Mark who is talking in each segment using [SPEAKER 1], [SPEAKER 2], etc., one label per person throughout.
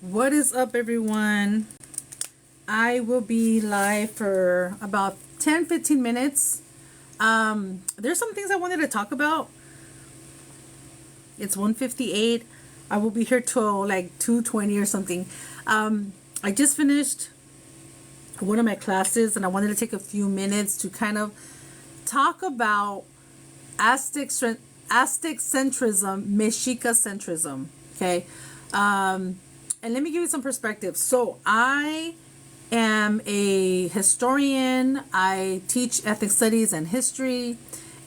[SPEAKER 1] What is up, everyone? I will be live for about 10-15 minutes. There's some things I wanted to talk about. It's 1:58. I will be here till like 2:20 or something. I just finished one of my classes and I wanted to take a few minutes to kind of talk about Aztec-centrism, Mexica-centrism. Okay. And let me give you some perspective. So I am a historian. I teach ethnic studies and history,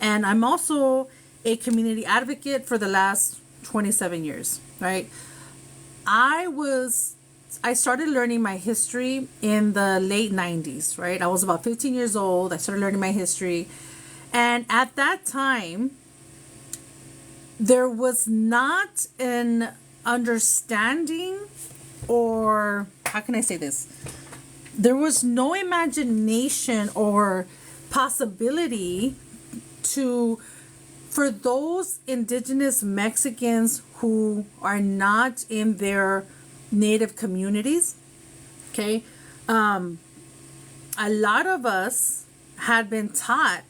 [SPEAKER 1] and I'm also a community advocate for the last 27 years, right? I started learning my history in the late 90s, right? I was about 15 years old. I started learning my history. And at that time, there was not an understanding, or how can I say this? There was no imagination or possibility for those indigenous Mexicans who are not in their native communities. Okay. A lot of us had been taught,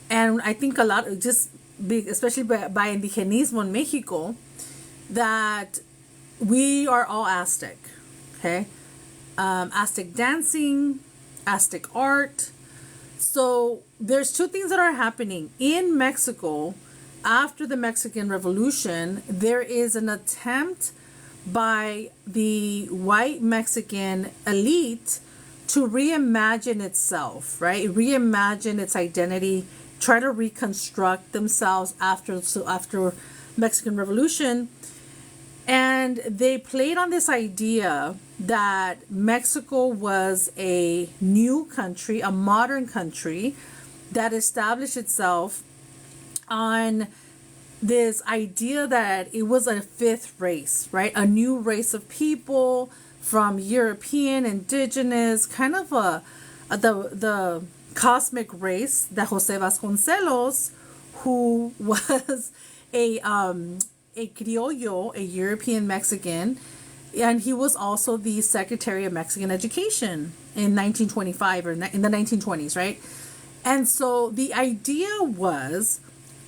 [SPEAKER 1] and I think a lot, especially by indigenismo in Mexico, that we are all Aztec. Okay. Aztec dancing, Aztec art. So there's two things that are happening in Mexico. After the Mexican Revolution, there is an attempt by the white Mexican elite to reimagine itself, right? Reimagine its identity, try to reconstruct themselves after Mexican Revolution. And they played on this idea that Mexico was a new country, a modern country that established itself on this idea that it was a fifth race, right? A new race of people from European, indigenous, kind of the cosmic race that Jose Vasconcelos, who was a criollo, a European Mexican, and he was also the Secretary of Mexican Education in 1925 or in the 1920s, right? And so the idea was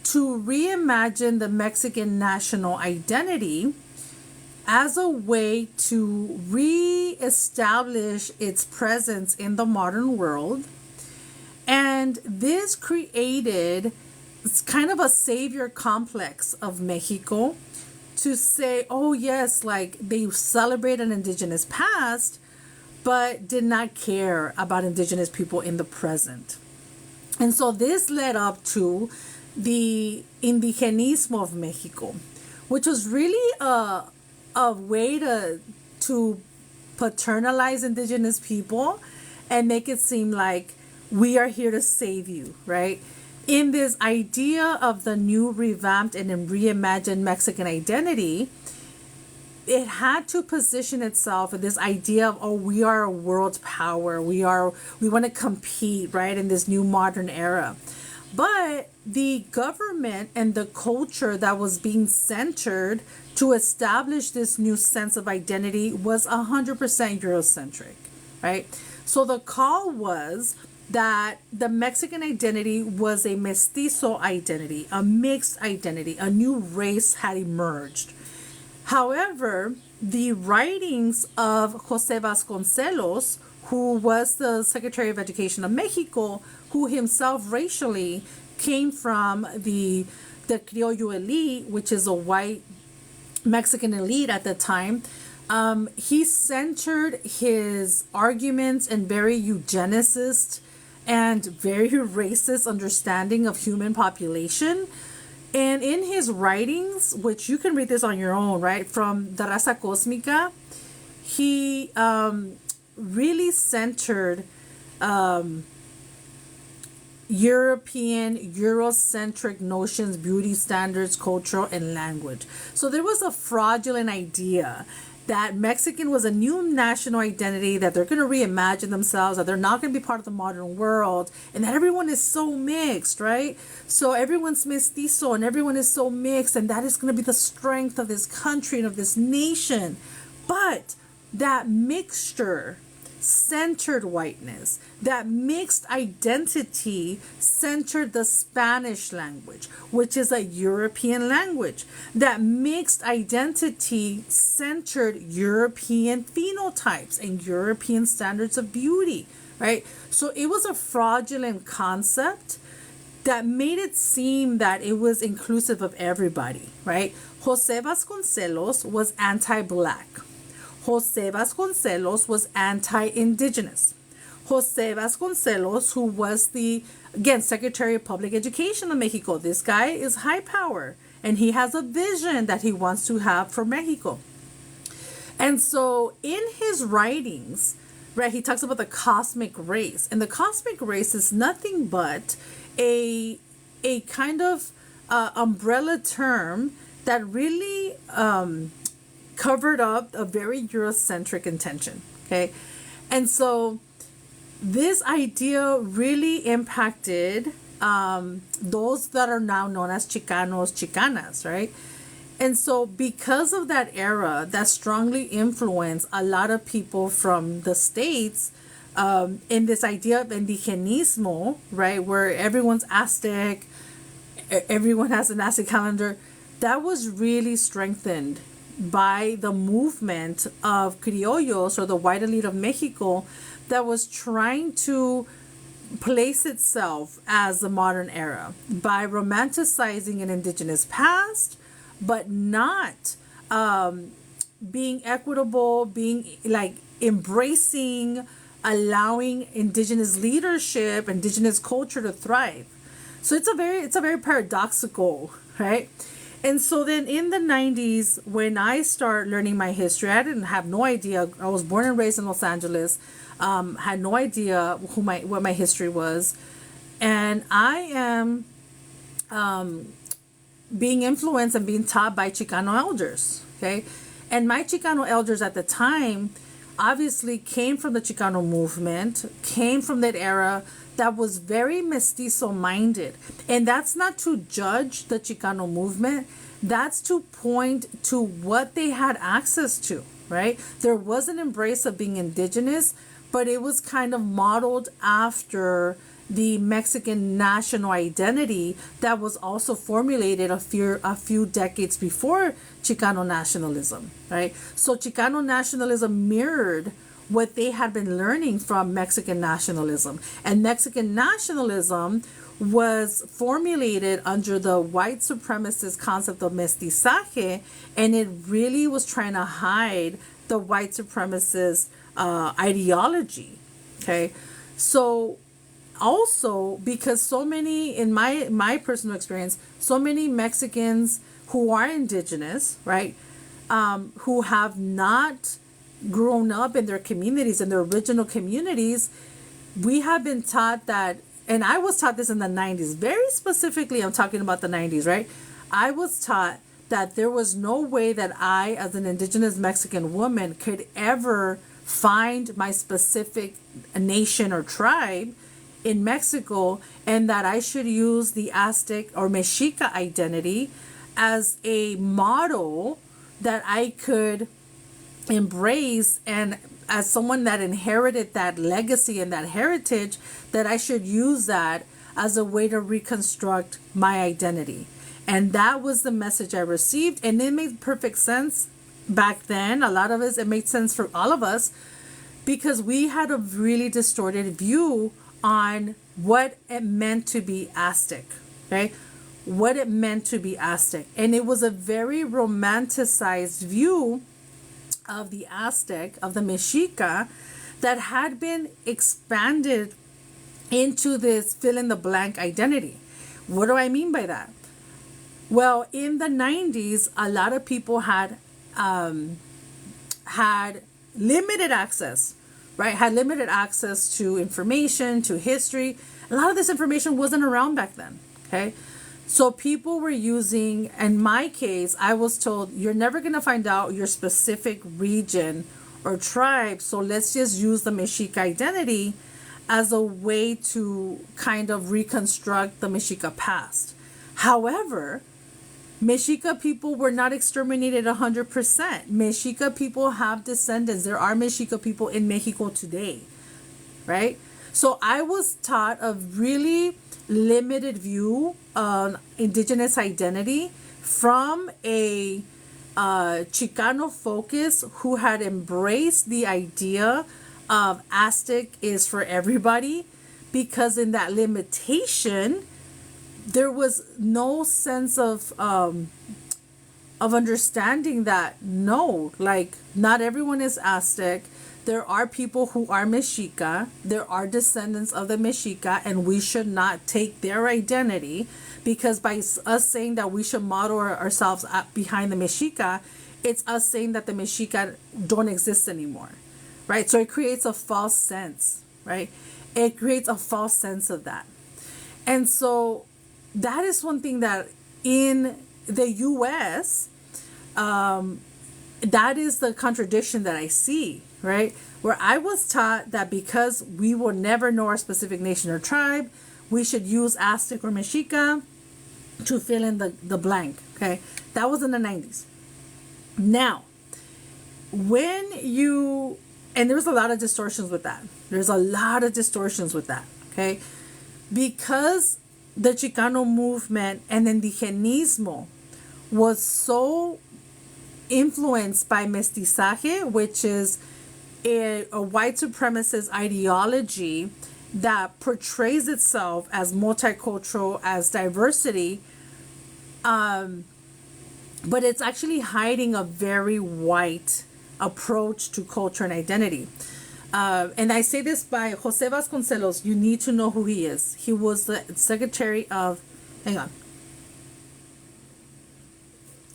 [SPEAKER 1] to reimagine the Mexican national identity as a way to reestablish its presence in the modern world. And this created kind of a savior complex of Mexico, to say, oh yes, like they celebrate an indigenous past, but did not care about indigenous people in the present. And so this led up to the indigenismo of Mexico, which was really a way to paternalize indigenous people and make it seem like we are here to save you, right? In this idea of the new revamped and reimagined Mexican identity, it had to position itself in this idea of, oh, we are a world power. We want to compete, right, in this new modern era. But the government and the culture that was being centered to establish this new sense of identity was 100% Eurocentric, right? So the call was that the Mexican identity was a mestizo identity, a mixed identity, a new race had emerged. However, the writings of Jose Vasconcelos, who was the Secretary of Education of Mexico, who himself racially came from the criollo elite, which is a white Mexican elite at the time, he centered his arguments in very eugenicist and very racist understanding of human population. And in his writings, which you can read this on your own, right, from the Raza Cósmica, he really centered European, Eurocentric notions, beauty standards, culture, and language. So there was a fraudulent idea that Mexican was a new national identity, that they're going to reimagine themselves, that they're not going to be part of the modern world, and that everyone is so mixed, right? So everyone's mestizo and everyone is so mixed, and that is going to be the strength of this country and of this nation. But that mixture centered whiteness. That mixed identity centered the Spanish language, which is a European language. That mixed identity centered European phenotypes and European standards of beauty, right? So it was a fraudulent concept that made it seem that it was inclusive of everybody, right? Jose Vasconcelos was anti-black. Jose Vasconcelos was anti-indigenous. Jose Vasconcelos, who was the, again, Secretary of Public Education of Mexico. This guy is high power, and he has a vision that he wants to have for Mexico. And so in his writings, right, he talks about the cosmic race. And the cosmic race is nothing but a kind of umbrella term that really covered up a very Eurocentric intention. Okay. And so this idea really impacted those that are now known as Chicanos, Chicanas, right? And so because of that era, that strongly influenced a lot of people from the States in this idea of indigenismo, right? Where everyone's Aztec, everyone has an Aztec calendar. That was really strengthened by the movement of criollos, or the white elite of Mexico, that was trying to place itself as the modern era by romanticizing an indigenous past, but not being equitable, being like embracing, allowing indigenous leadership, indigenous culture to thrive. So it's a very paradoxical, right? And so then in the 90s, when I start learning my history, I didn't have no idea. I was born and raised in Los Angeles, had no idea what my history was. And I am being influenced and being taught by Chicano elders, okay? And my Chicano elders at the time obviously came from the Chicano movement, came from that era that was very mestizo minded. And that's not to judge the Chicano movement. That's to point to what they had access to, right? There was an embrace of being indigenous, but it was kind of modeled after the Mexican national identity that was also formulated a few decades before Chicano nationalism, right? So Chicano nationalism mirrored what they had been learning from Mexican nationalism. And Mexican nationalism was formulated under the white supremacist concept of mestizaje, and it really was trying to hide the white supremacist ideology, okay? So also, because so many, in my personal experience, so many Mexicans who are indigenous, right, who have not grown up in their communities, in their original communities, we have been taught that, and I was taught this in the 90s, very specifically, I'm talking about the 90s, right? I was taught that there was no way that I, as an indigenous Mexican woman, could ever find my specific nation or tribe in Mexico, and that I should use the Aztec or Mexica identity as a model that I could embrace, and as someone that inherited that legacy and that heritage, that I should use that as a way to reconstruct my identity. And that was the message I received, and it made perfect sense back then. A lot of it made sense for all of us, because we had a really distorted view on what it meant to be Aztec, okay? What it meant to be Aztec. And it was a very romanticized view of the Aztec, of the Mexica, that had been expanded into this fill-in-the-blank identity. What do I mean by that? Well, in the 90s, a lot of people had limited access, right? Had limited access to information, to history. A lot of this information wasn't around back then, okay? So people were using, in my case, I was told, you're never going to find out your specific region or tribe, so let's just use the Mexica identity as a way to kind of reconstruct the Mexica past. However, Mexica people were not exterminated 100%. Mexica people have descendants. There are Mexica people in Mexico today, right? So I was taught a really limited view on indigenous identity from a Chicano focus who had embraced the idea of Aztec is for everybody, because in that limitation there was no sense of understanding that no, like not everyone is Aztec. There are people who are Mexica. There are descendants of the Mexica, and we should not take their identity, because by us saying that we should model ourselves behind the Mexica, it's us saying that the Mexica don't exist anymore, right? So it creates a false sense, right? It creates a false sense of that. And so that is one thing that in the US, that is the contradiction that I see, right? Where I was taught that because we will never know our specific nation or tribe, we should use Aztec or Mexica to fill in the blank, okay? That was in the 90s. Now, when you, and there's a lot of distortions with that. There's a lot of distortions with that, okay? Because the Chicano movement and indigenismo was so influenced by mestizaje, which is a white supremacist ideology that portrays itself as multicultural, as diversity, but it's actually hiding a very white approach to culture and identity. And I say this by Jose Vasconcelos. You need to know who he is. He was the Secretary of, hang on.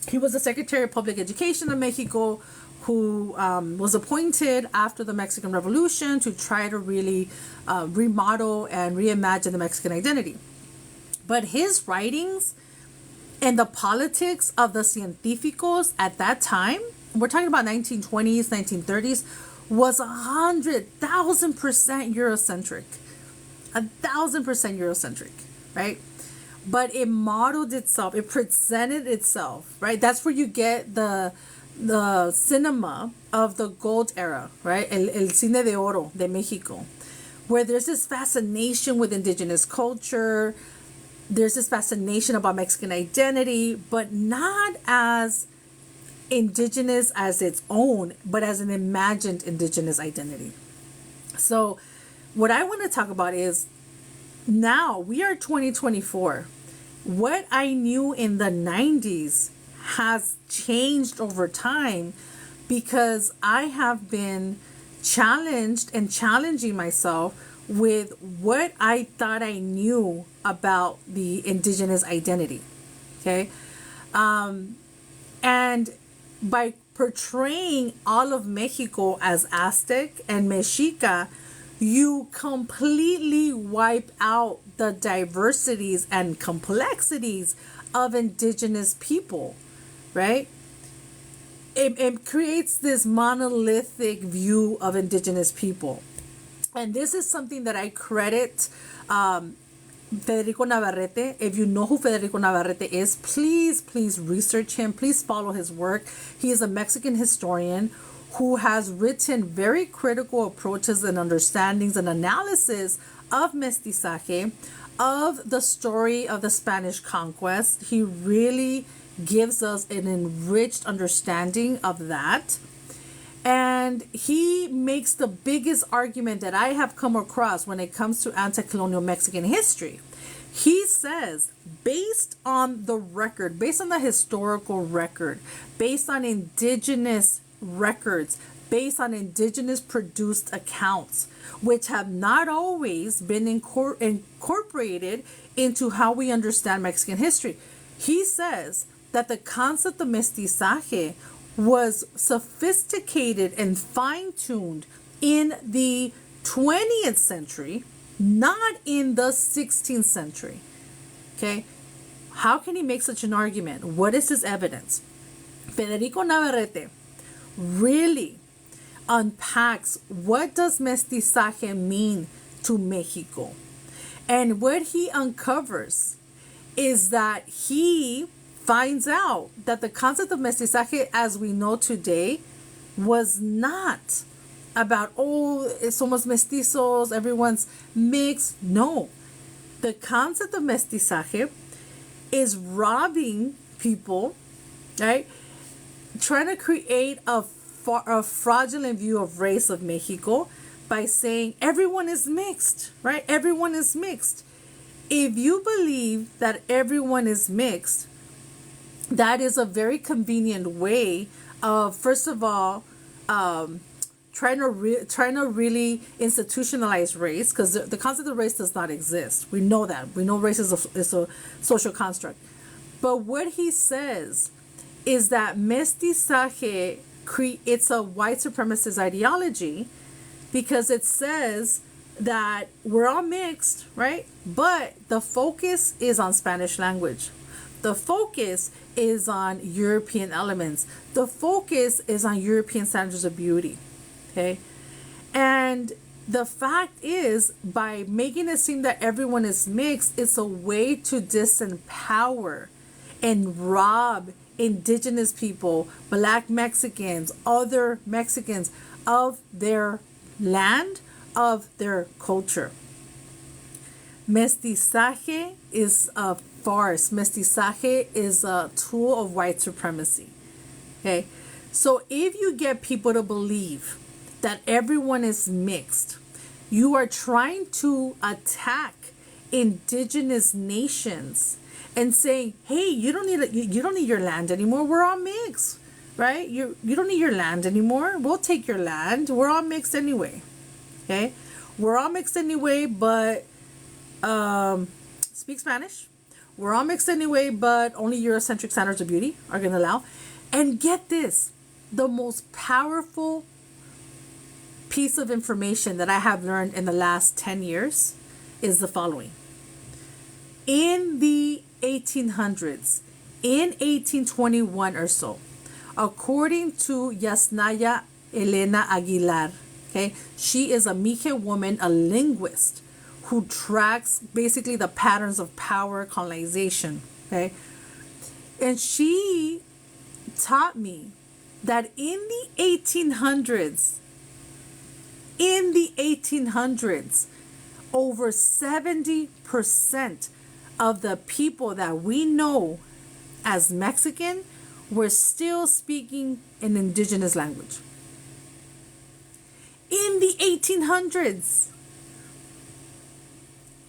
[SPEAKER 1] He was the Secretary of Public Education of Mexico, who was appointed after the Mexican Revolution to try to really remodel and reimagine the Mexican identity. But his writings and the politics of the científicos at that time, we're talking about 1920s, 1930s, was 100,000% Eurocentric. 1,000% Eurocentric, right? But it modeled itself, it presented itself, right? That's where you get the cinema of the gold era, right? El cine de oro de Mexico, where there's this fascination with indigenous culture, there's this fascination about Mexican identity, but not as indigenous as its own, but as an imagined indigenous identity. So what I want to talk about is, now we are 2024. What I knew in the 90s has changed over time, because I have been challenged and challenging myself with what I thought I knew about the indigenous identity. Okay. And by portraying all of Mexico as Aztec and Mexica, you completely wipe out the diversities and complexities of indigenous people, right? It creates this monolithic view of indigenous people. And this is something that I credit Federico Navarrete. If you know who Federico Navarrete is, please research him. Please follow his work. He is a Mexican historian who has written very critical approaches and understandings and analysis of mestizaje, of the story of the Spanish conquest. He really gives us an enriched understanding of that. And he makes the biggest argument that I have come across when it comes to anti-colonial Mexican history. He says, based on the record, based on the historical record, based on indigenous records, based on indigenous produced accounts, which have not always been incorporated into how we understand Mexican history. He says that the concept of mestizaje was sophisticated and fine-tuned in the 20th century, not in the 16th century. Okay? How can he make such an argument? What is his evidence? Federico Navarrete really unpacks what does mestizaje mean to Mexico. And what he uncovers is that he finds out that the concept of mestizaje as we know today was not about, oh, somos mestizos, everyone's mixed. No. The concept of mestizaje is robbing people, right? Trying to create a fraudulent view of race of Mexico by saying everyone is mixed, right? Everyone is mixed. If you believe that everyone is mixed, that is a very convenient way of, first of all, trying to really institutionalize race, because the concept of race does not exist. We know that. We know race is a social construct. But what he says is that mestizaje it's a white supremacist ideology, because it says that we're all mixed, right? But the focus is on Spanish language. The focus is on European elements. The focus is on European standards of beauty. Okay? And the fact is, by making it seem that everyone is mixed, it's a way to disempower and rob indigenous people, Black Mexicans, other Mexicans, of their land, of their culture. Mestizaje is a farce. Mestizaje is a tool of white supremacy. Okay? So if you get people to believe that everyone is mixed, you are trying to attack indigenous nations and saying, hey, you don't need your land anymore. We're all mixed, right? You don't need your land anymore. We'll take your land. We're all mixed anyway. Okay? We're all mixed anyway, but speak Spanish. We're all mixed anyway, but only Eurocentric standards of beauty are going to allow. And get this, the most powerful piece of information that I have learned in the last 10 years is the following. In the 1800s, in 1821 or so, according to Yasnaya Elena Aguilar, okay, she is a Mije woman, a linguist, who tracks basically the patterns of power colonization, okay? And she taught me that in the 1800s, over 70% of the people that we know as Mexican were still speaking an indigenous language. In the 1800s.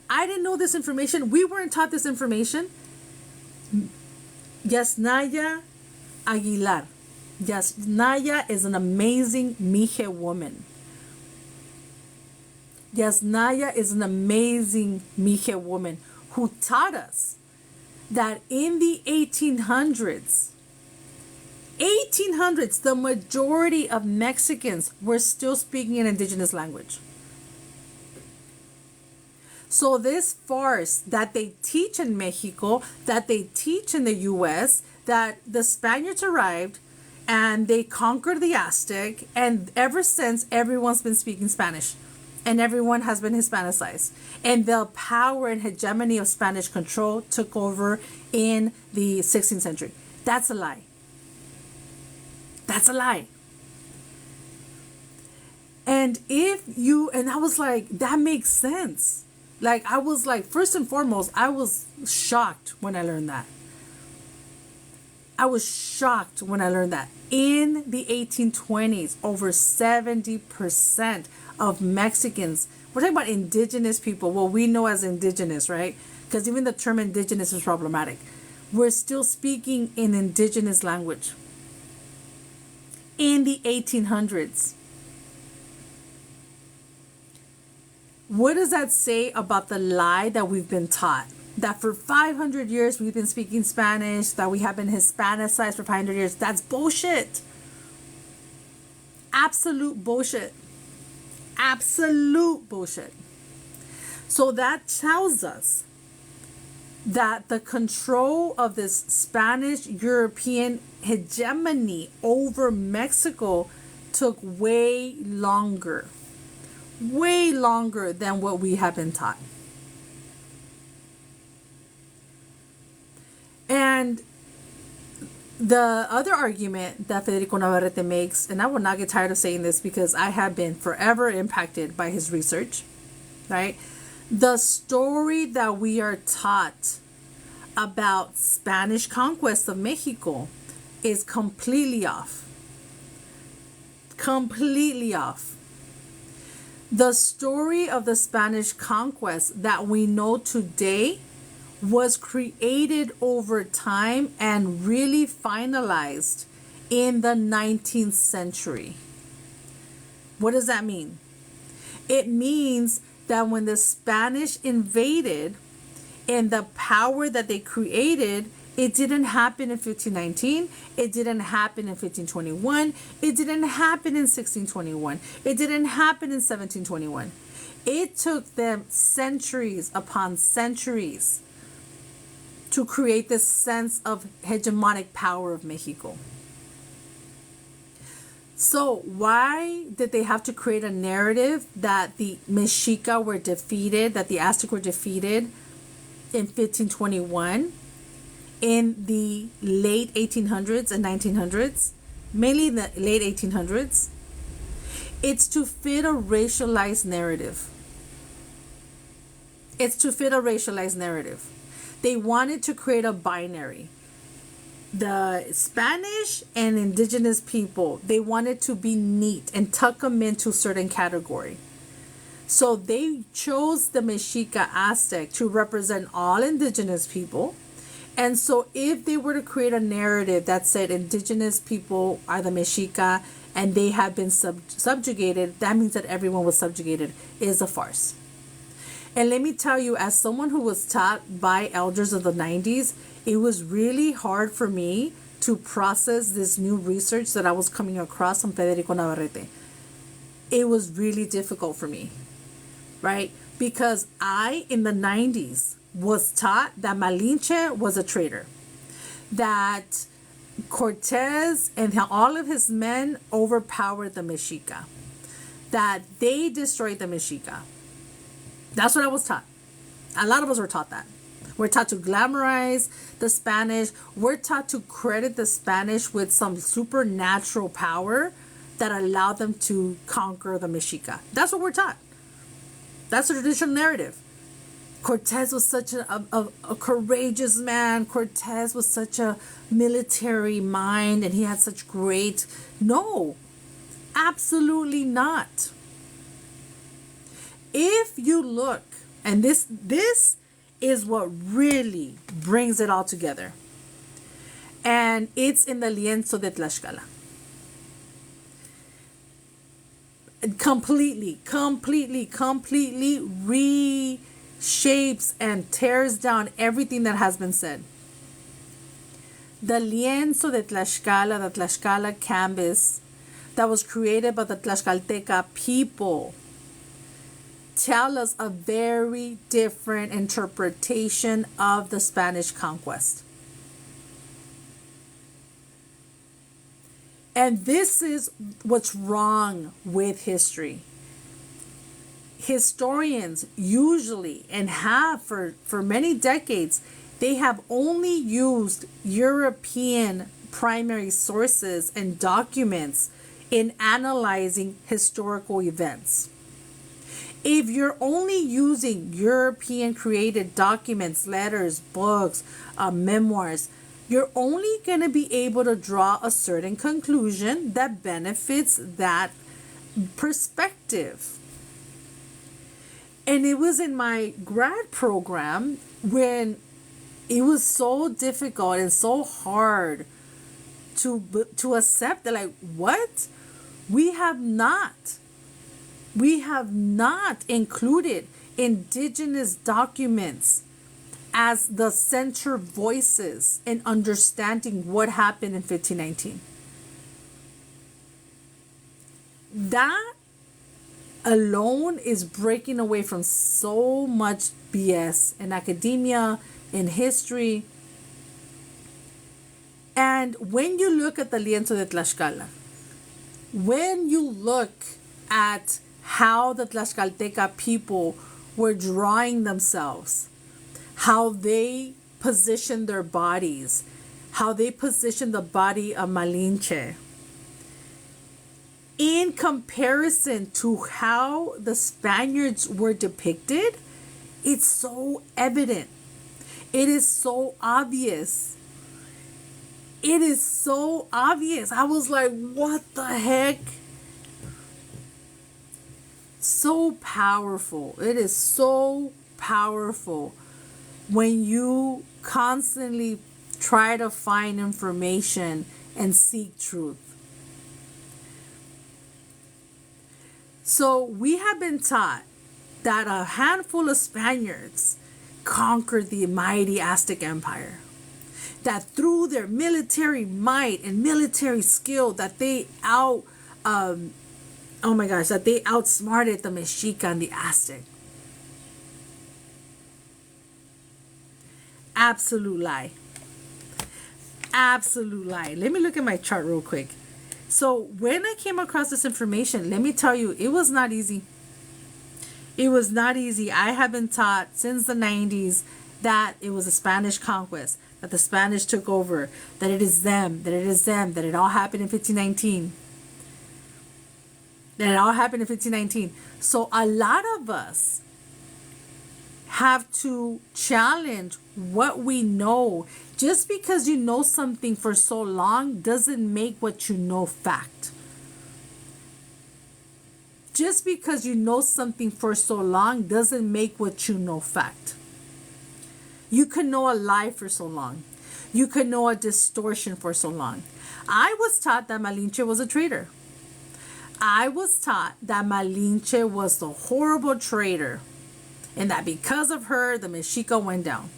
[SPEAKER 1] I didn't know this information. We weren't taught this information. Yasnaya Aguilar. Yasnaya is an amazing Mije woman. Yasnaya is an amazing Mije woman who taught us that in the 1800s, the majority of Mexicans were still speaking an indigenous language. So this farce that they teach in Mexico, that they teach in the U.S., that the Spaniards arrived and they conquered the Aztec, and ever since everyone's been speaking Spanish and everyone has been Hispanicized. And the power and hegemony of Spanish control took over in the 16th century. That's a lie. That's a lie. And I was like, that makes sense. Like, I was like, first and foremost, I was shocked when I learned that. I was shocked when I learned that. In the 1820s, over 70% of Mexicans, we're talking about indigenous people, what we know as indigenous, right? Because even the term indigenous is problematic. We're still speaking in indigenous language. In the 1800s. What does that say about the lie that we've been taught? That for 500 years we've been speaking Spanish, that we have been Hispanicized for 500 years. That's bullshit. Absolute bullshit. Absolute bullshit. So that tells us that the control of this Spanish European hegemony over Mexico took way longer than what we have been taught. And The other argument that Federico Navarrete makes, and I will not get tired of saying this because I have been forever impacted by his research, right? The story that we are taught about Spanish conquest of Mexico is completely off. Completely off. The story of the Spanish conquest that we know today was created over time and really finalized in the 19th century. What does that mean? It means that when the Spanish invaded and the power that they created, it didn't happen in 1519, it didn't happen in 1521, it didn't happen in 1621, it didn't happen in 1721. It took them centuries upon centuries to create this sense of hegemonic power of Mexico. So why did they have to create a narrative that the Mexica were defeated, that the Aztec were defeated in 1521, in the late 1800s and 1900s, mainly in the late 1800s? It's to fit a racialized narrative. It's to fit a racialized narrative. They wanted to create a binary. The Spanish and indigenous people, they wanted to be neat and tuck them into a certain category. So they chose the Mexica Aztec to represent all indigenous people. And so if they were to create a narrative that said indigenous people are the Mexica and they have been subjugated, that means that everyone was subjugated, is a farce. And let me tell you, as someone who was taught by elders of the 90s, it was really hard for me to process this new research that I was coming across from Federico Navarrete. It was really difficult for me, right? Because I, in the 90s, was taught that Malinche was a traitor, that Cortez and all of his men overpowered the Mexica, that they destroyed the Mexica. That's what I was taught. A lot of us were taught that. We're taught to glamorize the Spanish. We're taught to credit the Spanish with some supernatural power that allowed them to conquer the Mexica. That's what we're taught. That's the traditional narrative. Cortez was such a courageous man. Cortez was such a military mind and he had such great... No, absolutely not. If you look, and this is what really brings it all together, and it's in the Lienzo de Tlaxcala. Completely reshapes and tears down everything that has been said. The Lienzo de Tlaxcala, the Tlaxcala canvas that was created by the Tlaxcalteca people, tell us a very different interpretation of the Spanish conquest. And this is what's wrong with history. Historians usually, and have for many decades, they have only used European primary sources and documents in analyzing historical events. If you're only using European created documents, letters, books, memoirs, you're only going to be able to draw a certain conclusion that benefits that perspective. And it was in my grad program when it was so difficult and so hard to accept that, like, what? We have not included indigenous documents as the center voices in understanding what happened in 1519. That alone is breaking away from so much BS in academia, in history. And when you look at the Lienzo de Tlaxcala, when you look at how the Tlaxcalteca people were drawing themselves, how they positioned their bodies, how they positioned the body of Malinche in comparison to how the Spaniards were depicted, it's so evident. It is so obvious. It is so obvious. I was like, what the heck? So powerful. It is so powerful when you constantly try to find information and seek truth. So we have been taught that a handful of Spaniards conquered the mighty Aztec Empire. That through their military might and military skill, that they that they outsmarted the Mexica and the Aztec. Absolute lie. Absolute lie. Let me look at my chart real quick. So when I came across this information, let me tell you, it was not easy. It was not easy. I have been taught since the 90s that it was a Spanish conquest, that the Spanish took over, that it is them, that it all happened in 1519. That it all happened in 1519. So a lot of us have to challenge what we know. Just because you know something for so long doesn't make what you know fact. Just because you know something for so long doesn't make what you know fact. You can know a lie for so long. You can know a distortion for so long. I was taught that Malinche was a traitor. I was taught that Malinche was the horrible traitor, and that because of her, the Mexica went down.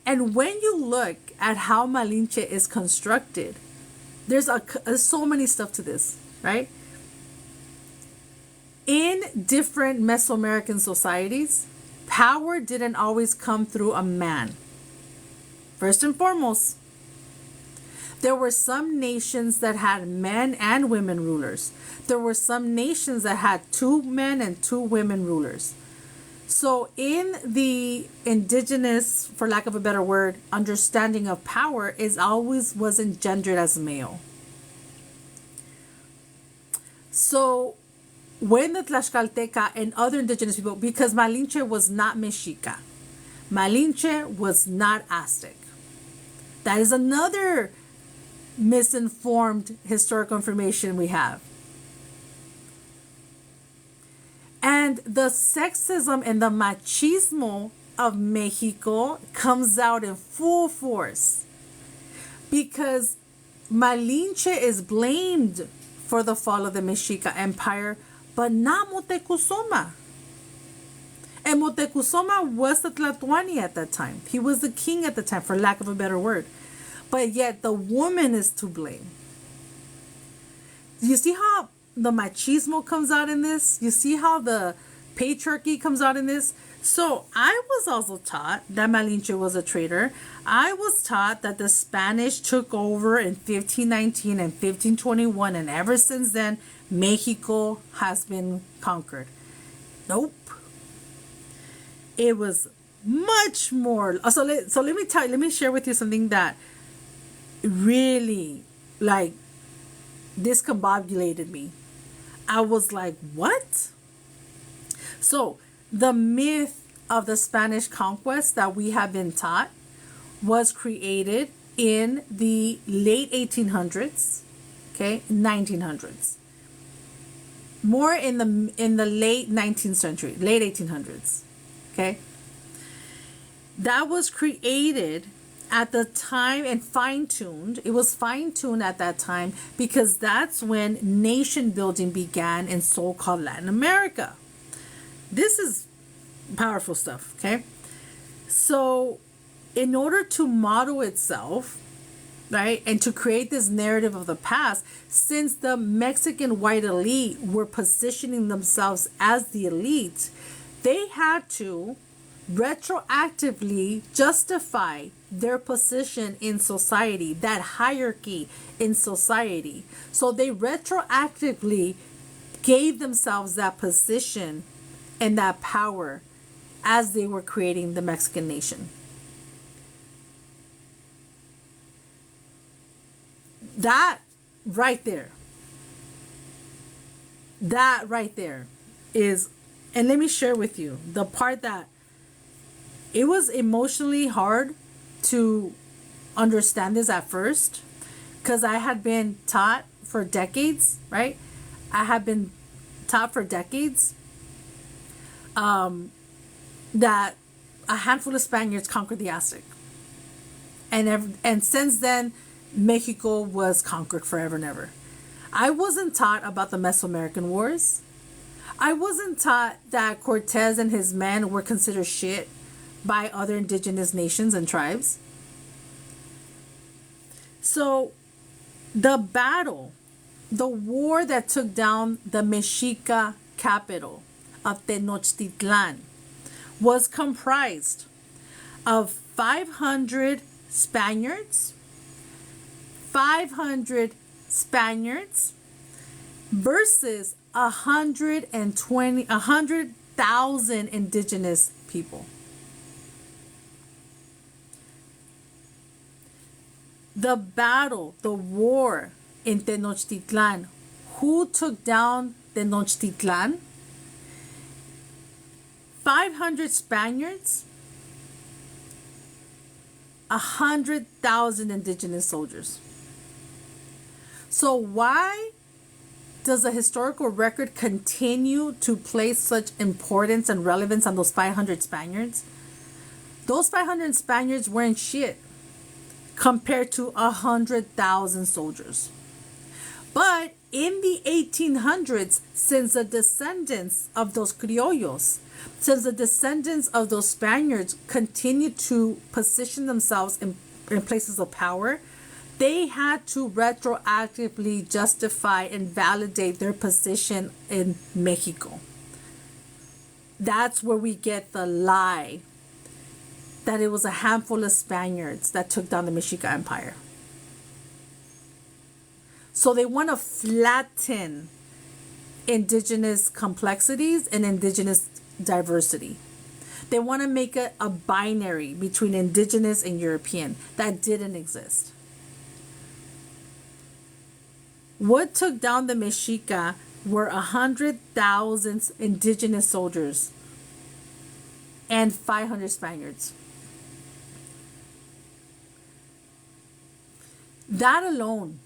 [SPEAKER 1] And when you look at how Malinche is constructed, there's so many stuff to this, right? In different Mesoamerican societies, power didn't always come through a man. First and foremost, there were some nations that had men and women rulers. There were some nations that had 2 men and 2 women rulers. So in the indigenous, for lack of a better word, understanding of power wasn't gendered as male. So when the Tlaxcalteca and other indigenous people, because Malinche was not Mexica, Malinche was not Aztec. That is another misinformed historical information we have. And the sexism and the machismo of Mexico comes out in full force because Malinche is blamed for the fall of the Mexica Empire, but not Moctezuma. And Moctezuma was the Tlatoani at that time. He was the king at the time, for lack of a better word. But yet the woman is to blame. You see how the machismo comes out in this? You see how the patriarchy comes out in this? So I was also taught that Malinche was a traitor. I was taught that the Spanish took over in 1519 and 1521, and ever since then, Mexico has been conquered. Nope. It was much more. So let me share with you something that really discombobulated me. I was like, what? So the myth of the Spanish conquest that we have been taught was created in the late 1800s, 1900s. More in the late 19th century, late 1800s, That was created at the time and fine-tuned. It was fine-tuned at that time because that's when nation building began in so-called Latin America. This is powerful stuff, So in order to model itself, right, and to create this narrative of the past, since the Mexican white elite were positioning themselves as the elite, they had to retroactively justify their position in society, that hierarchy in society. So they retroactively gave themselves that position and that power as they were creating the Mexican nation. That right there, that right there is, and let me share with you the part that it was emotionally hard to understand this at first, because I had been taught for decades, right? I had been taught for decades that a handful of Spaniards conquered the Aztec. And since then, Mexico was conquered forever and ever. I wasn't taught about the Mesoamerican Wars. I wasn't taught that Cortez and his men were considered shit by other indigenous nations and tribes. So the battle, the war that took down the Mexica capital of Tenochtitlan was comprised of 500 Spaniards versus 100,000 indigenous people. The battle, the war in Tenochtitlan, who took down Tenochtitlan? 500 Spaniards, 100,000 indigenous soldiers. So why does the historical record continue to place such importance and relevance on those 500 Spaniards? Those 500 Spaniards weren't shit compared to 100,000 soldiers. But in the 1800s, since the descendants of those criollos, since the descendants of those Spaniards continued to position themselves in places of power, they had to retroactively justify and validate their position in Mexico. That's where we get the lie that it was a handful of Spaniards that took down the Mexica Empire. So they want to flatten indigenous complexities and indigenous diversity. They want to make it a binary between indigenous and European that didn't exist. What took down the Mexica were 100,000 indigenous soldiers and 500 Spaniards. That alone.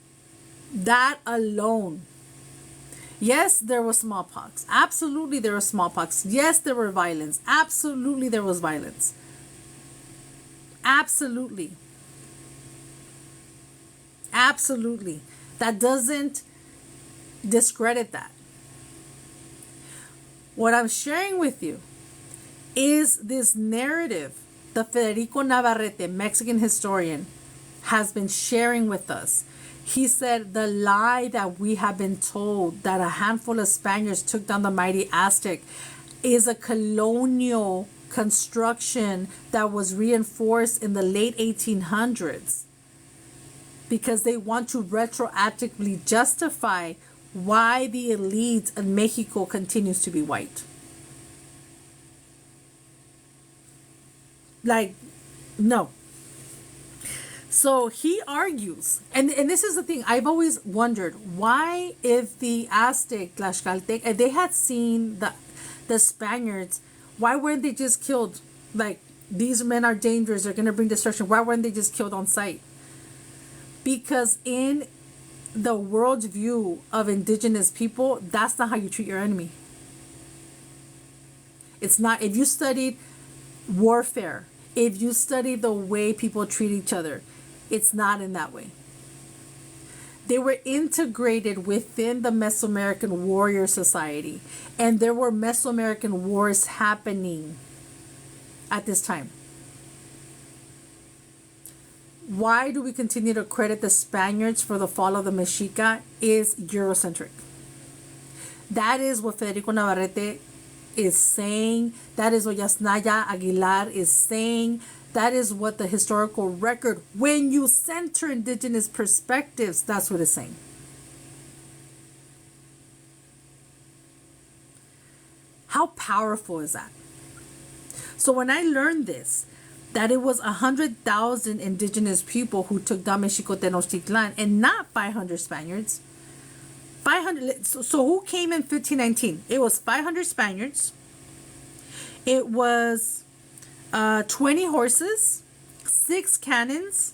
[SPEAKER 1] Yes, there was smallpox. Absolutely, there was smallpox. Yes, there were violence. Absolutely, there was violence. Absolutely. That doesn't discredit that. What I'm sharing with you is this narrative the Federico Navarrete, Mexican historian, has been sharing with us. He said the lie that we have been told that a handful of Spaniards took down the mighty Aztec is a colonial construction that was reinforced in the late 1800s because they want to retroactively justify why the elite in Mexico continues to be white. Like, no. So he argues, and this is the thing, I've always wondered, why if the Aztec, Tlaxcaltec, if they had seen the Spaniards, why weren't they just killed? Like, these men are dangerous, they're going to bring destruction. Why weren't they just killed on sight? Because in the world's view of indigenous people, that's not how you treat your enemy. It's not. If you studied warfare, if you study the way people treat each other, it's not in that way. They were integrated within the Mesoamerican warrior society, and there were Mesoamerican wars happening at this time. Why do we continue to credit the Spaniards for the fall of the Mexica is Eurocentric. That is what Federico Navarrete is saying. That is what Yasnaya Aguilar is saying. That is what the historical record, when you center indigenous perspectives, that's what it's saying. How powerful is that? So when I learned this, that it was 100,000 indigenous people who took down Mexico-Tenochtitlan and not 500 Spaniards. 500. So who came in 1519? It was 500 Spaniards. It was 20 horses, 6 cannons,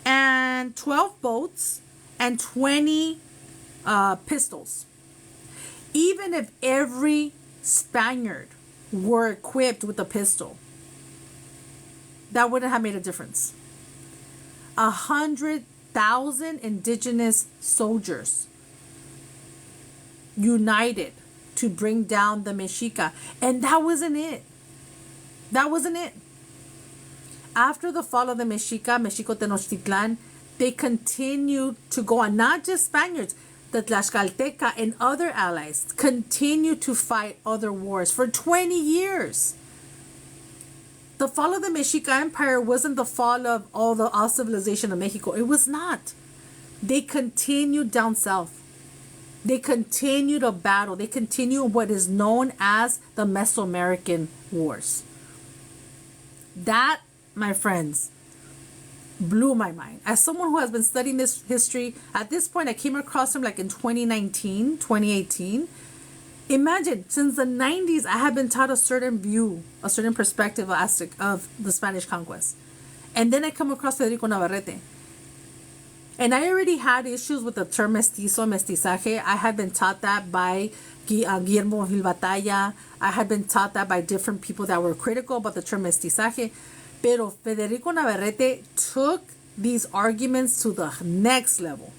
[SPEAKER 1] and 12 boats, and 20 pistols. Even if every Spaniard were equipped with a pistol, that wouldn't have made a difference. 100,000 indigenous soldiers united to bring down the Mexica. And that wasn't it. That wasn't it. After the fall of the Mexica, Mexico-Tenochtitlan, they continued to go on. Not just Spaniards, the Tlaxcalteca and other allies continued to fight other wars for 20 years. The fall of the Mexica Empire wasn't the fall of all civilization of Mexico. It was not. They continued down south. They continued a battle. They continued what is known as the Mesoamerican Wars. That, my friends, blew my mind. As someone who has been studying this history, at this point I came across him like in 2019, 2018. Imagine, since the 90s, I have been taught a certain view, a certain perspective of Aztec, of the Spanish conquest. And then I come across Federico Navarrete. And I already had issues with the term mestizo, mestizaje. I had been taught that by Guillermo Gil Batalla. I had been taught that by different people that were critical about the term mestizaje. Pero Federico Navarrete took these arguments to the next level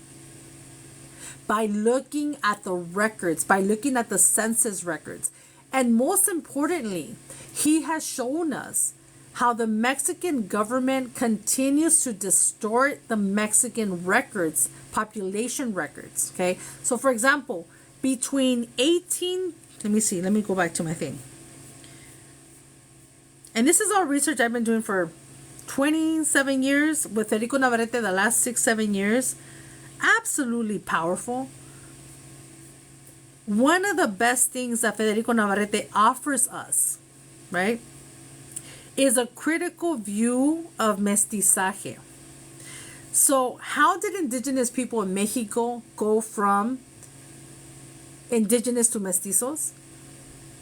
[SPEAKER 1] by looking at the records, by looking at the census records. And most importantly, he has shown us how the Mexican government continues to distort the Mexican records, population records, okay? So for example, between let me go back to my thing. And this is all research I've been doing for 27 years with Federico Navarrete, the last 6-7 years. Absolutely powerful. One of the best things that Federico Navarrete offers us, right, is a critical view of mestizaje. So how did indigenous people in Mexico go from indigenous to mestizos?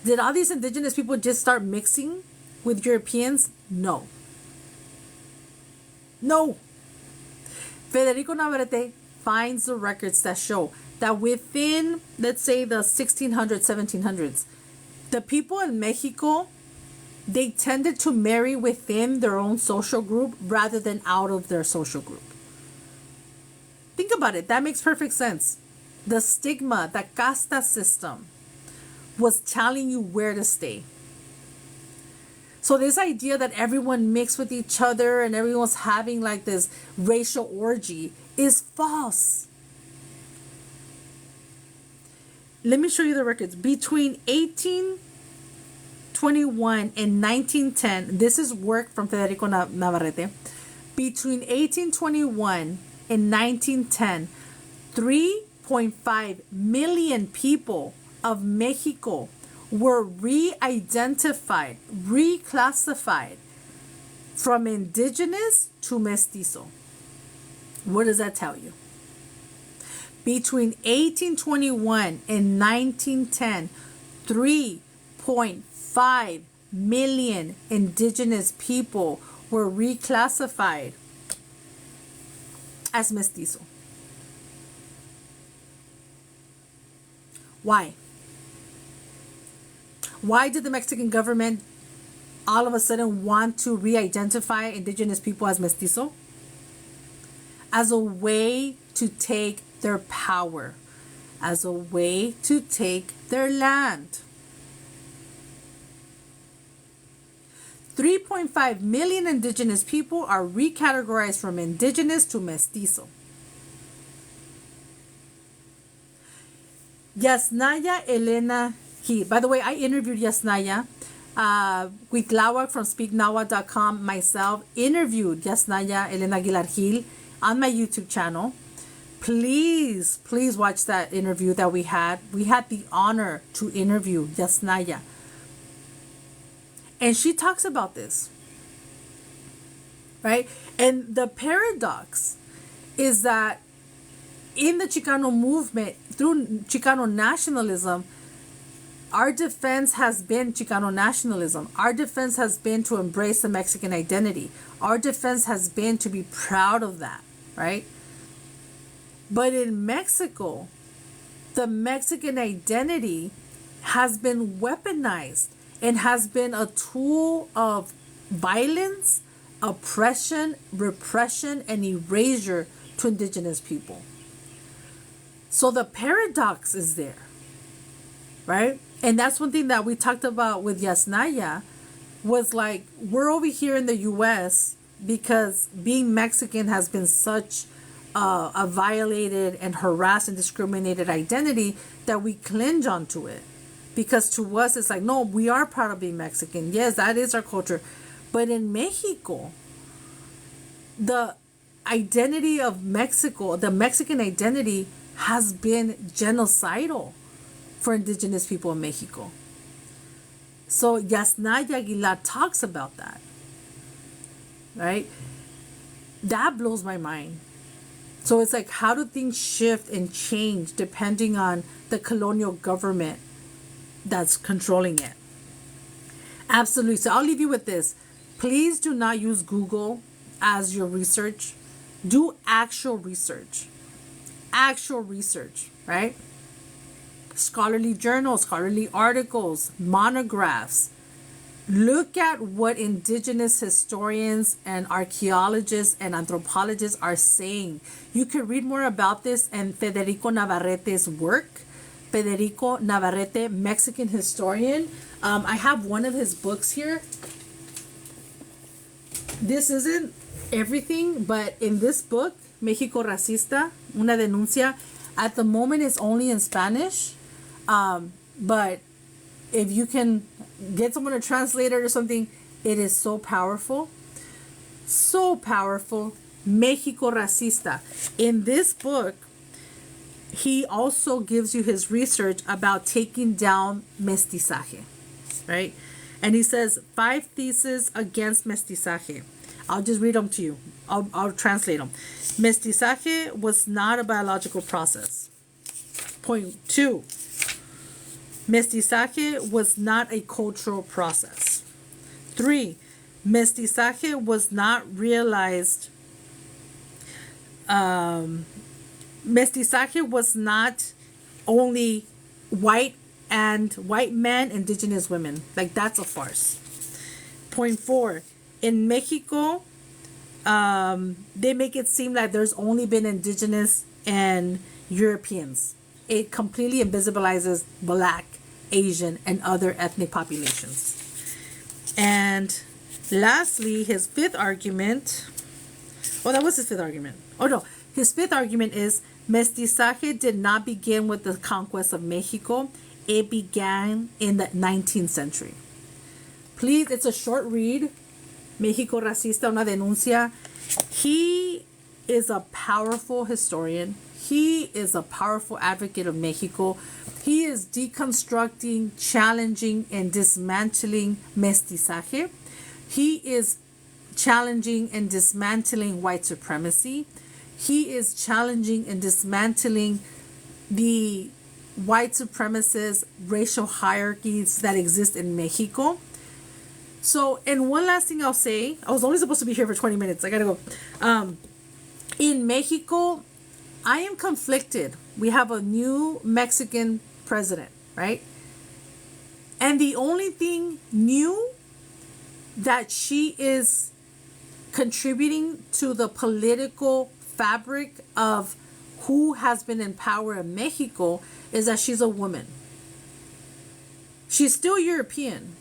[SPEAKER 1] Did all these indigenous people just start mixing with Europeans? No. No. Federico Navarrete finds the records that show that within, let's say, the 1600s, 1700s, the people in Mexico, they tended to marry within their own social group rather than out of their social group. Think about it. That makes perfect sense. The stigma, the casta system, was telling you where to stay. So this idea that everyone mixed with each other and everyone's having like this racial orgy is false. Let me show you the records. Between 1821 and 1910, this is work from Federico Navarrete. Between 1821 and 1910, 3.5 million people of Mexico were re-identified, reclassified from indigenous to mestizo. What does that tell you? Between 1821 and 1910, 3.5 million indigenous people were reclassified as mestizo. Why? Why did the Mexican government all of a sudden want to re-identify indigenous people as mestizo? As a way to take their power, as a way to take their land. 3.5 million indigenous people are recategorized from indigenous to mestizo. Yasnaya Elena Gil. By the way, I interviewed Yasnaya with Lawak from SpeakNawa.com. Myself interviewed Yasnaya Elena Aguilar Gil on my YouTube channel. Please watch that interview that we had. We had the honor to interview Yasnaya. And she talks about this, right? And the paradox is that in the Chicano movement, through Chicano nationalism, our defense has been Chicano nationalism. Our defense has been to embrace the Mexican identity. Our defense has been to be proud of that, right? But in Mexico, the Mexican identity has been weaponized and has been a tool of violence, oppression, repression, and erasure to indigenous people. So the paradox is there, right? And that's one thing that we talked about with Yasnaya, was like, we're over here in the U.S. because being Mexican has been such a violated and harassed and discriminated identity that we clinch onto it. Because to us, it's like, no, we are proud of being Mexican. Yes, that is our culture. But in Mexico, the identity of Mexico, the Mexican identity, has been genocidal for indigenous people in Mexico. So Yasnaya Aguilar talks about that, right? That blows my mind. So it's like, how do things shift and change depending on the colonial government that's controlling it? Absolutely. So I'll leave you with this. Please do not use Google as your research. Do actual research. Actual research, right? Scholarly journals, scholarly articles, monographs. Look at what indigenous historians and archaeologists and anthropologists are saying. You can read more about this in Federico Navarrete's work. Federico Navarrete, Mexican historian. I have one of his books here. This isn't everything, but in this book, México Racista, Una Denuncia, at the moment it's only in Spanish. But if you can get someone to translate it or something, it is so powerful. So powerful. México Racista. In this book, he also gives you his research about taking down mestizaje, right? And he says 5 theses against mestizaje. I'll just read them to you. I'll translate them. Mestizaje was not a biological process. Point 2. Mestizaje was not a cultural process. 3. Mestizaje was not realized. Mestizaje was not only white men, indigenous women. Like, that's a farce. Point 4. In Mexico, they make it seem like there's only been indigenous and Europeans. It completely invisibilizes Black, Asian, and other ethnic populations. And lastly, his 5th argument. Oh, that was his 5th argument. Oh, no. His 5th argument is mestizaje did not begin with the conquest of Mexico. It began in the 19th century. Please, it's a short read. México Racista, Una Denuncia. He is a powerful historian. He is a powerful advocate of Mexico. He is deconstructing, challenging, and dismantling mestizaje. He is challenging and dismantling white supremacy. He is challenging and dismantling the white supremacist racial hierarchies that exist in Mexico. So, and one last thing I'll say, I was only supposed to be here for 20 minutes. I gotta go. In Mexico, I am conflicted. We have a new Mexican president, right? And the only thing new that she is contributing to the political fabric of who has been in power in Mexico is that she's a woman. She's still European.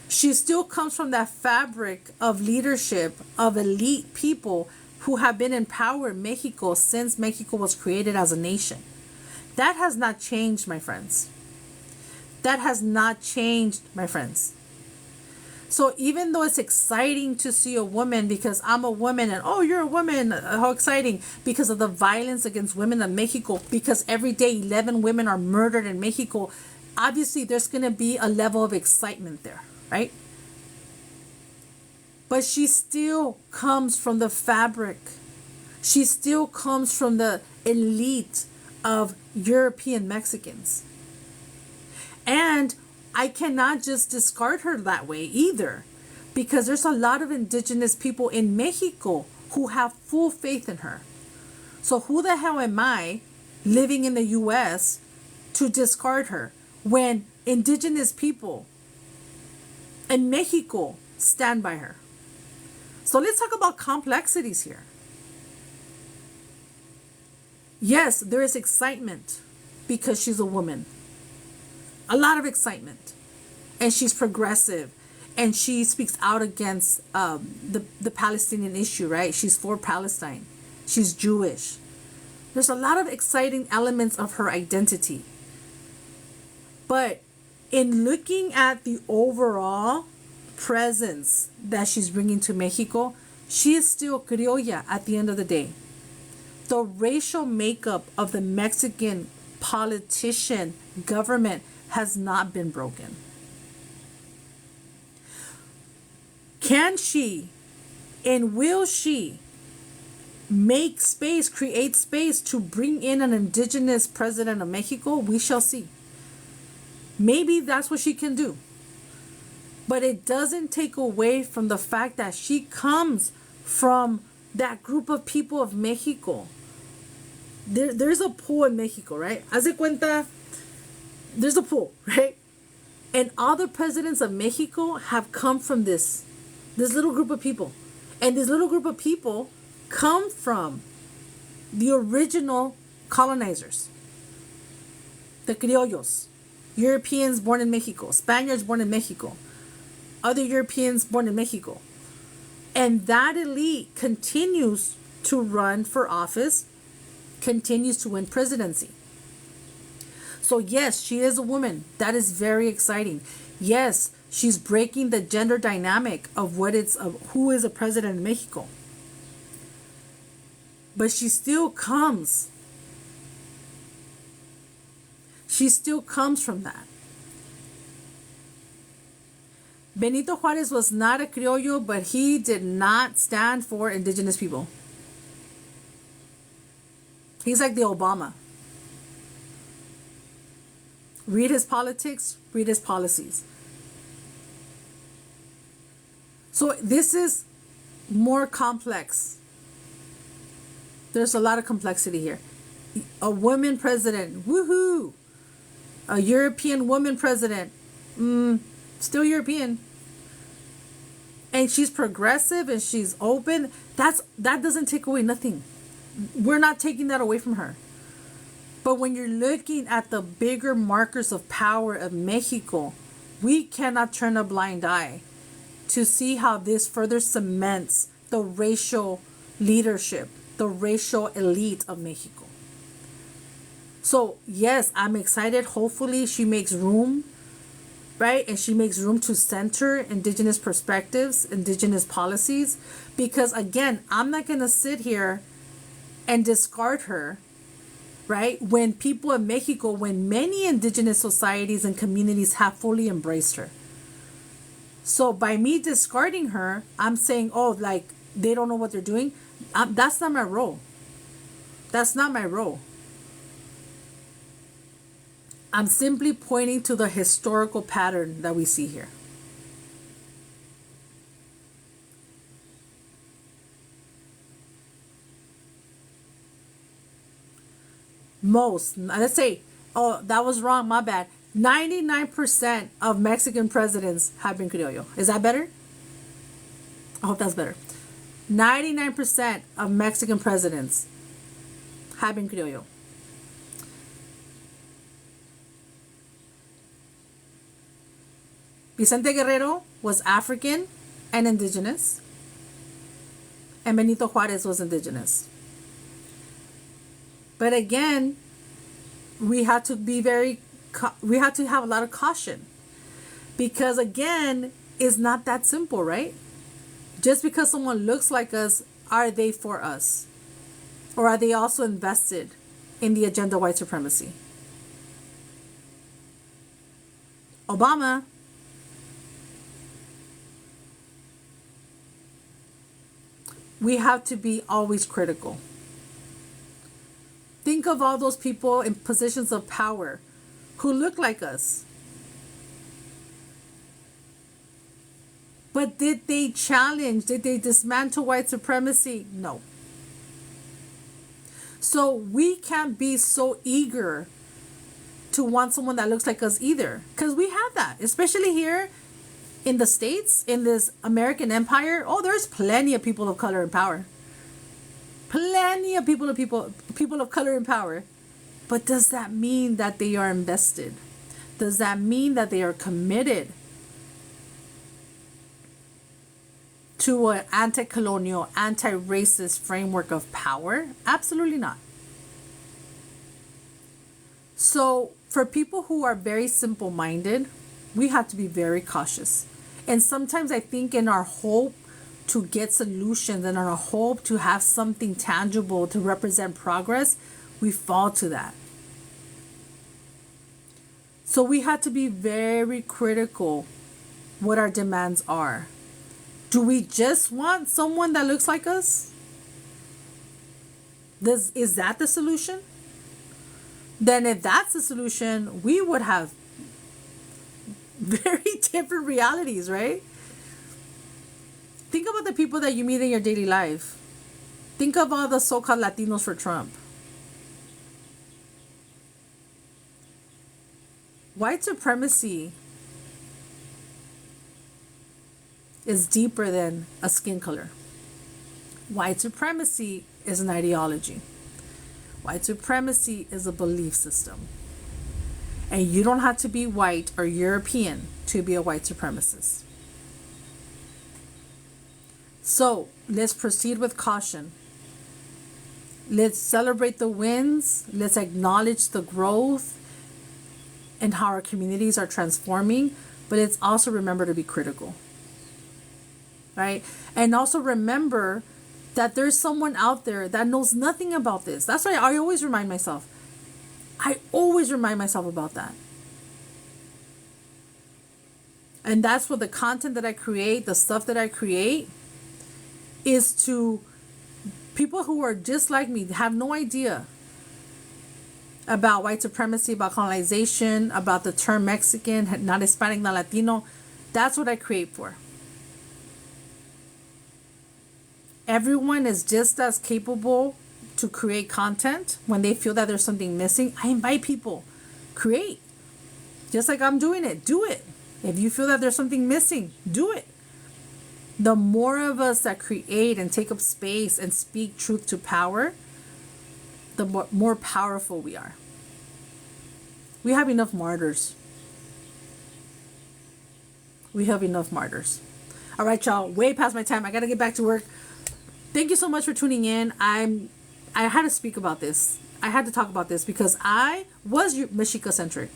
[SPEAKER 1] She still comes from that fabric of leadership, of elite people who have been in power in Mexico since Mexico was created as a nation. That has not changed, my friends. That has not changed, my friends. So even though it's exciting to see a woman because I'm a woman and, oh, you're a woman, how exciting, because of the violence against women in Mexico, because every day 11 women are murdered in Mexico, obviously there's going to be a level of excitement there, right? But she still comes from the fabric. She still comes from the elite of European Mexicans. And I cannot just discard her that way either, because there's a lot of indigenous people in Mexico who have full faith in her. So who the hell am I living in the US to discard her when indigenous people in Mexico stand by her? So let's talk about complexities here. Yes, there is excitement because she's a woman. A lot of excitement. And she's progressive. And she speaks out against the Palestinian issue, right? She's for Palestine. She's Jewish. There's a lot of exciting elements of her identity. But in looking at the overall presence that she's bringing to Mexico, she is still criolla at the end of the day. The racial makeup of the Mexican politician government has not been broken. Can she and will she make space, create space to bring in an indigenous president of Mexico? We shall see. Maybe that's what she can do. But it doesn't take away from the fact that she comes from that group of people of Mexico. There's a pool in Mexico, right? Haz de cuenta, there's a pool, right? And all the presidents of Mexico have come from this little group of people. And this little group of people come from the original colonizers, the criollos, Europeans born in Mexico, Spaniards born in Mexico, other Europeans born in Mexico. And that elite continues to run for office, continues to win presidency. So yes, she is a woman. That is very exciting. Yes, she's breaking the gender dynamic of who is a president in Mexico. But she still comes. She still comes from that. Benito Juárez was not a criollo, but he did not stand for indigenous people. He's like the Obama. Read his politics, read his policies. So this is more complex. There's a lot of complexity here. A woman president, woohoo! A European woman president, still European. And she's progressive and she's open. That doesn't take away nothing. We're not taking that away from her. But when you're looking at the bigger markers of power of Mexico, we cannot turn a blind eye to see how this further cements the racial leadership, the racial elite of Mexico. So yes, I'm excited. Hopefully she makes room, right? And she makes room to center indigenous perspectives, indigenous policies. Because again, I'm not going to sit here and discard her, right? When people in Mexico, when many indigenous societies and communities have fully embraced her. So by me discarding her, I'm saying, oh, like they don't know what they're doing. That's not my role. That's not my role. I'm simply pointing to the historical pattern that we see here. Let's say, oh, that was wrong, my bad. 99% of Mexican presidents have been criollo. Is that better? I hope that's better. 99% of Mexican presidents have been criollo. Vicente Guerrero was African and indigenous, and Benito Juárez was indigenous. But again, we have to have a lot of caution, because again, it's not that simple, right? Just because someone looks like us, are they for us? Or are they also invested in the agenda of white supremacy? Obama we have to be always critical. Think of all those people in positions of power who look like us. But did they challenge? Did they dismantle white supremacy? No. So we can't be so eager to want someone that looks like us either. Because we have that, especially here in the States, in this American empire. Oh, there's plenty of people of color in power. Plenty of people of color in power. But does that mean that they are invested? Does that mean that they are committed to an anti-colonial, anti-racist framework of power? Absolutely not. So for people who are very simple-minded, we have to be very cautious. And sometimes I think in our hope to get solutions and in our hope to have something tangible to represent progress, we fall to that. So we have to be very critical what our demands are. Do we just want someone that looks like us? Is that the solution? Then if that's the solution, we would have very different realities, right? Think about the people that you meet in your daily life. Think of all the so-called Latinos for Trump. White supremacy is deeper than a skin color. White supremacy is an ideology. White supremacy is a belief system. And you don't have to be white or European to be a white supremacist. So let's proceed with caution. Let's celebrate the wins. Let's acknowledge the growth and how our communities are transforming. But let's also remember to be critical. Right? And also remember that there's someone out there that knows nothing about this. That's why I always remind myself. I always remind myself about that. And that's what the content that I create, the stuff that I create, is to people who are just like me, have no idea about white supremacy, about colonization, about the term Mexican, not Hispanic, not Latino. That's what I create for. Everyone is just as capable to create content when they feel that there's something missing. I invite people, create. Just like I'm doing it, do it. If you feel that there's something missing, do it. The more of us that create and take up space and speak truth to power, the more powerful we are. We have enough martyrs. We have enough martyrs. All right, y'all, way past my time. I got to get back to work. Thank you so much for tuning in. I had to speak about this. I had to talk about this because I was Mexica-centric.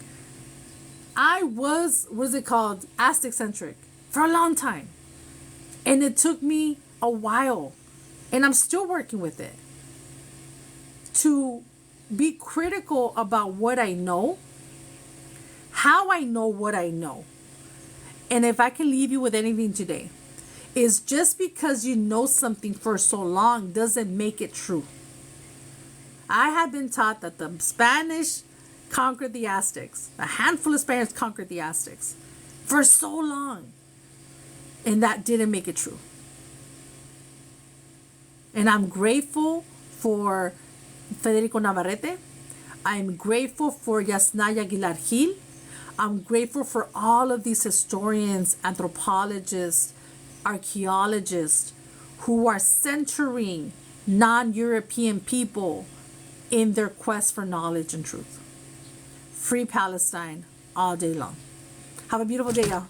[SPEAKER 1] I was, Aztec-centric for a long time. And it took me a while, and I'm still working with it, to be critical about what I know, how I know what I know. And if I can leave you with anything today, is just because you know something for so long doesn't make it true. I have been taught that the Spanish conquered the Aztecs. A handful of Spaniards conquered the Aztecs for so long. And that didn't make it true. And I'm grateful for Federico Navarrete. I'm grateful for Yasnaya Aguilar Gil. I'm grateful for all of these historians, anthropologists, archaeologists who are centering non-European people in their quest for knowledge and truth. Free Palestine all day long. Have a beautiful day, y'all.